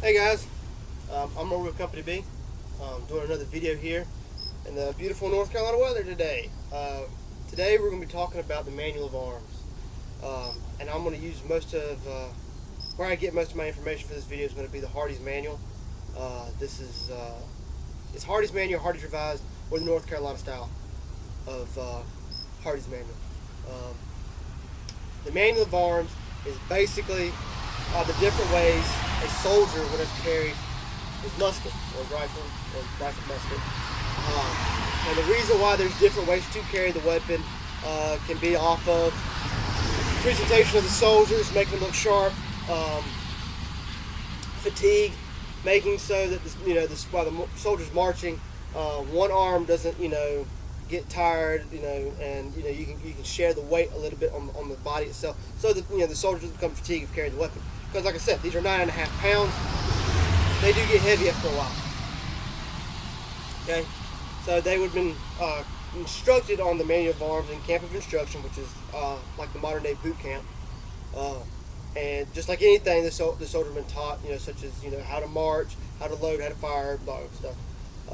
Hey guys, I'm over with Co.b. Doing another video here in the beautiful North Carolina weather today. Today we're going to be talking about the manual of arms, and I'm going to use where I get most of my information for this video is going to be the Hardees manual. This is it's Hardees manual, Hardees revised, or the North Carolina style of Hardees manual. Um, the manual of arms is basically the different ways a soldier would have carried his musket or rifle musket. And the reason why there's different ways to carry the weapon can be off of presentation of the soldiers, making them look sharp, fatigue, making so that while the soldier's marching, one arm doesn't get tired, and you can share the weight a little bit on the body itself, so that the soldiers don't become fatigued of carrying the weapon. Because like I said, these are 9.5 pounds. They do get heavy after a while. Okay, so they would have been instructed on the manual of arms in camp of instruction, which is like the modern day boot camp. And just like anything, the soldier have been taught, such as how to march, how to load, how to fire, blah blah stuff.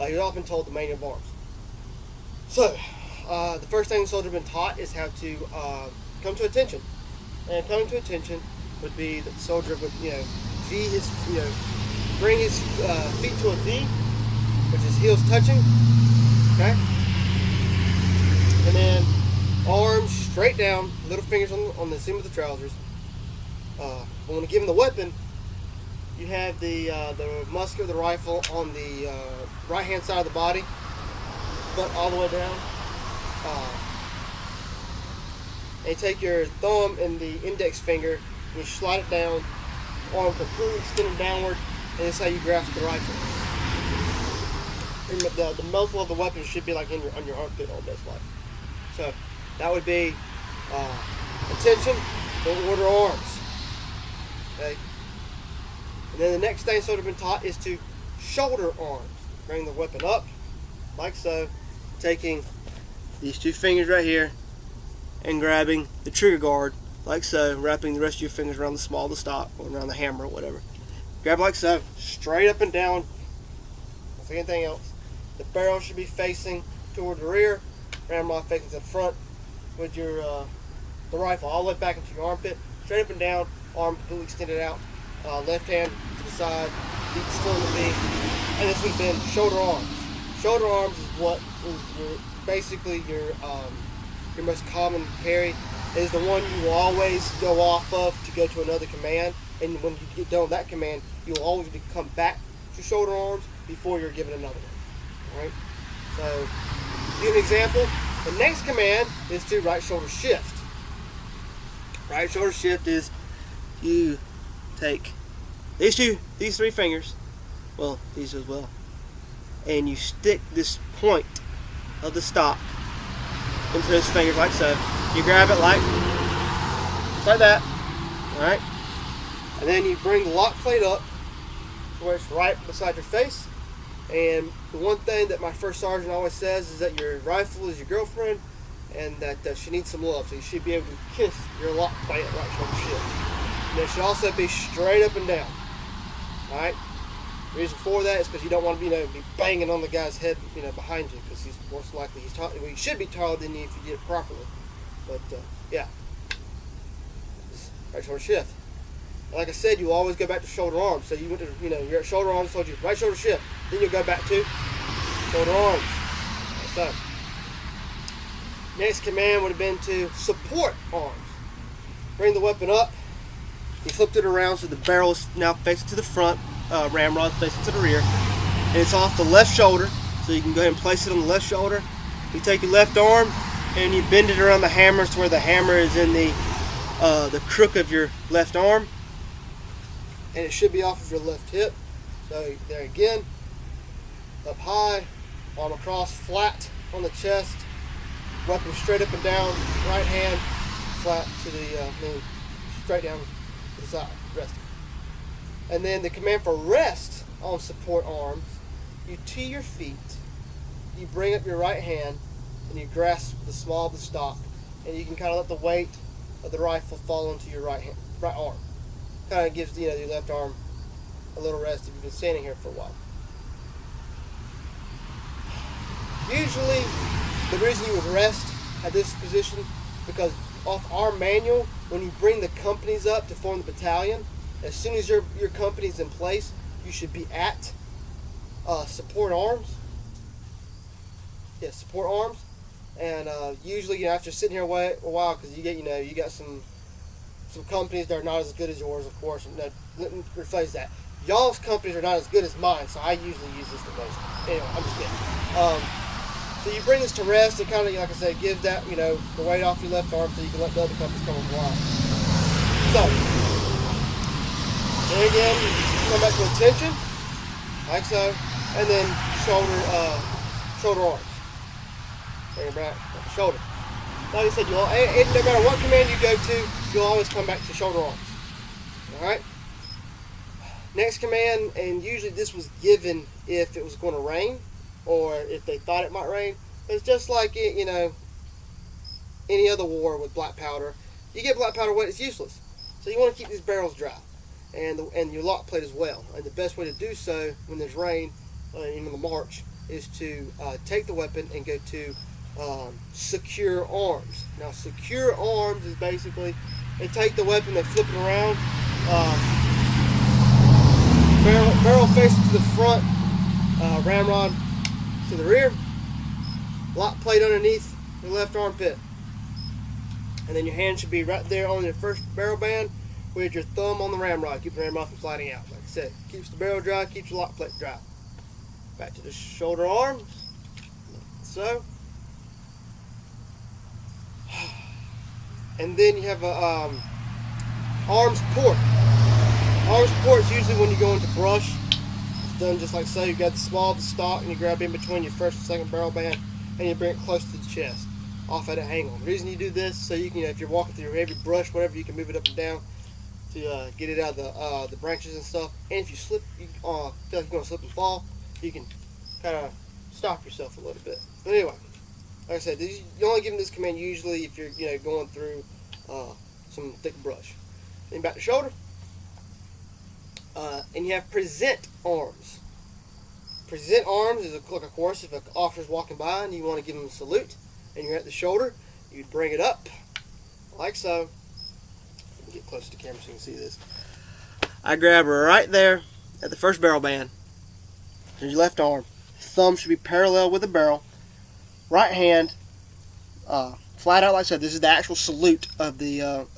He was often told the manual of arms. So the first thing the soldier have been taught is how to come to attention, and coming to attention would be that the soldier would bring his feet to a V, which is heels touching, okay, and then arms straight down, little fingers on the seam of the trousers. But when given the weapon, you have the musket or the rifle on the right hand side of the body, butt all the way down. And you take your thumb and the index finger and you slide it down, arm completely extended downward, and that's how you grasp the rifle. And the muzzle of the weapon should be like on your armpit almost like. So that would be attention and order arms. Okay. And then the next thing sort of been taught is to shoulder arms. Bring the weapon up like so, taking these two fingers right here and grabbing the trigger guard like so, wrapping the rest of your fingers around the small of the stock or around the hammer or whatever. Grab like so, straight up and down. Don't say anything else. The barrel should be facing toward the rear, ramrod facing to the front, with your the rifle all the way back into your armpit, straight up and down, arm completely extended out, left hand to the side, feet still in the V, and this would have been shoulder arms. Shoulder arms is what is basically your most common carry. It is the one you will always go off of to go to another command, and when you get done with that command, you will always come back to shoulder arms before you're given another one. All right. So, to give an example, the next command is to right shoulder shift. Right shoulder shift is you take these three fingers, well, these as well, and you stick this point of the stock into those fingers like so. You grab it like that, alright? And then you bring the lock plate up to where it's right beside your face. And the one thing that my first sergeant always says is that your rifle is your girlfriend and that she needs some love. So you should be able to kiss your lock plate at right shoulder shift. And it should also be straight up and down. Alright? The reason for that is because you don't want to be banging on the guy's head behind you, because he's most likely he should be taller than you if you did it properly. But yeah, right shoulder shift. And like I said, you always go back to shoulder arms. So you went to you're at shoulder arms, told you right shoulder shift. Then you'll go back to shoulder arms. So next command would have been to support arms. Bring the weapon up. You flipped it around so the barrel is now facing to the front, ramrod facing to the rear, and it's off the left shoulder. So you can go ahead and place it on the left shoulder. You take your left arm and you bend it around the hammer to where the hammer is in the crook of your left arm, and it should be off of your left hip. So there again, up high, arm across, flat on the chest, weapon straight up and down, right hand flat to the straight down to the side, resting. And then the command for rest on support arms, you tee your feet, you bring up your right hand, and you grasp the small of the stock, and you can kind of let the weight of the rifle fall into your right arm. Kind of gives your left arm a little rest if you've been standing here for a while. Usually, the reason you would rest at this position because off our manual, when you bring the companies up to form the battalion, as soon as your company's in place, you should be at support arms. Yeah, support arms. And usually, after sitting here a while, because you got some companies that are not as good as yours, of course. And let me rephrase that. Y'all's companies are not as good as mine, so I usually use this the most. Anyway, I'm just kidding. So you bring this to rest. It kind of, like I said, gives that the weight off your left arm, so you can let the other companies come over line. So then again, come back to attention, like so, and then shoulder arms. Bring it back, shoulder. Like I said, no matter what command you go to, you'll always come back to shoulder arms. All right. Next command, and usually this was given if it was going to rain, or if they thought it might rain. It's just like any other war with black powder. You get black powder wet, it's useless. So you want to keep these barrels dry, and your lock plate as well. And the best way to do so when there's rain in the march is to take the weapon and go to secure arms. Now, secure arms is basically they take the weapon, they flip it around, barrel facing to the front, ramrod to the rear, lock plate underneath the left armpit, and then your hand should be right there on your first barrel band with your thumb on the ramrod. Keep the ramrod from sliding out. Like I said, keeps the barrel dry, keeps your lock plate dry. Back to the shoulder arms, so. And then you have a arms port. Arms port is usually when you go into brush. It's done just like so. You got the small of the stock, and you grab in between your first and second barrel band, and you bring it close to the chest, off at an angle. The reason you do this, so you can, if you're walking through heavy brush, whatever, you can move it up and down to get it out of the branches and stuff. And if you slip, you feel like you're going to slip and fall, you can kind of stop yourself a little bit. But anyway. Like I said, you're only giving this command usually if you're going through some thick brush. Then back to shoulder, and you have present arms. Present arms is of course if an officer's walking by and you want to give him a salute, and you're at the shoulder, you'd bring it up like so. Let me get close to the camera so you can see this. I grab right there at the first barrel band. There's your left arm. Thumb should be parallel with the barrel. Right hand, flat out like I said. This is the actual salute of the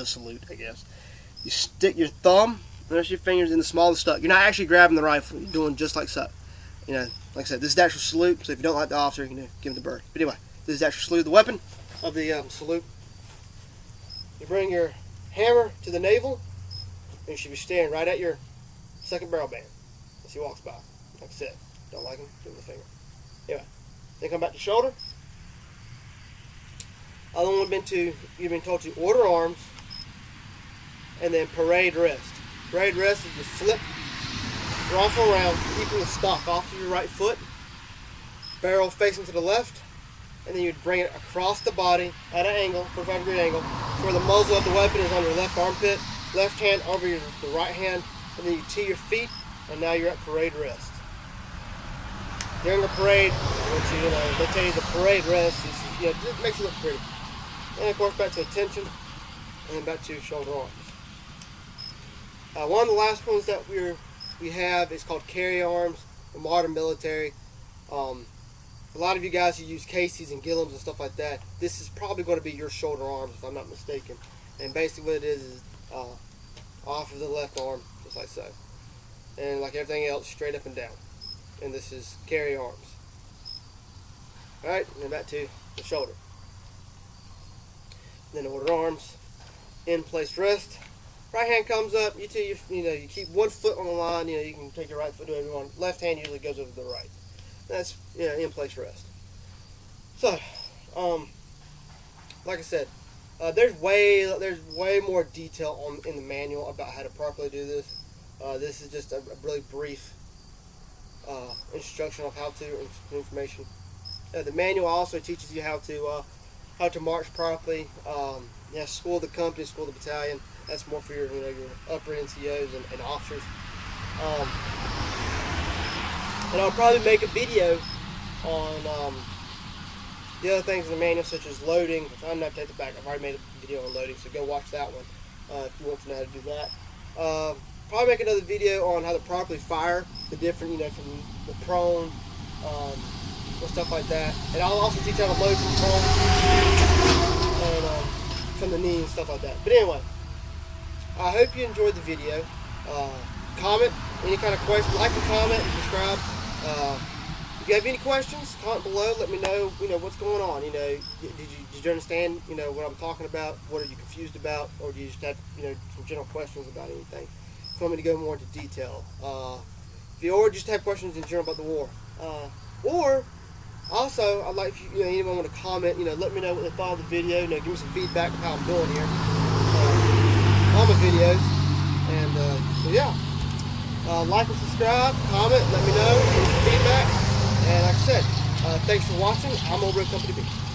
salute, I guess. You stick your thumb, the rest of your fingers in the small of the stock. You're not actually grabbing the rifle. You're doing just like so. Like I said, this is the actual salute. So if you don't like the officer, you can give him the bird. But anyway, this is the actual salute of the weapon of the salute. You bring your hammer to the navel, and you should be standing right at your second barrel band as he walks by. Like I said, don't like him, give him the finger. Anyway. Then come back to shoulder. Other one you've been told to order arms, and then parade rest. Parade rest is you flip your rifle around, keeping the stock off of your right foot, barrel facing to the left, and then you'd bring it across the body at an angle, 45-degree angle, where the muzzle of the weapon is on your left armpit, left hand over the right hand, and then you tee your feet, and now you're at parade rest. During a parade, they tell you the parade rest is, it makes it look pretty. And of course, back to attention, and then back to shoulder arms. One of the last ones that we have is called carry arms, the modern military. A lot of you guys who use Casey's and Gillums and stuff like that, this is probably going to be your shoulder arms, if I'm not mistaken. And basically what it is off of the left arm, just like so. And like everything else, straight up and down. And this is carry arms. Alright, and then back to the shoulder. Then order arms, in place rest. Right hand comes up, you keep one foot on the line, you can take your right foot to everyone. Left hand usually goes over to the right. That's in place rest. So, like I said, there's way more detail in the manual about how to properly do this. This is just a really brief instruction of how to information. The manual also teaches you how to march properly. School the company, school the battalion. That's more for your your upper NCOs and officers. Um, and I'll probably make a video on the other things in the manual, such as loading. I'm not take it back. I've already made a video on loading, so go watch that one if you want to know how to do that. Probably make another video on how to properly fire the different, from the prone, or stuff like that. And I'll also teach how to load from prone and from the knee and stuff like that. But anyway, I hope you enjoyed the video. Comment any kind of question, like and comment and subscribe. If you have any questions, comment below. Let me know, what's going on. Did you understand, what I'm talking about? What are you confused about? Or do you just have, some general questions about anything? If you want me to go more into detail. If you or just have questions in general about the war. Or also, I'd like if anyone want to comment, let me know what they thought of the video. Give me some feedback of how I'm doing here on my videos. And so yeah, like and subscribe, comment, let me know, give me some feedback. And like I said, thanks for watching. I'm over at Co.b.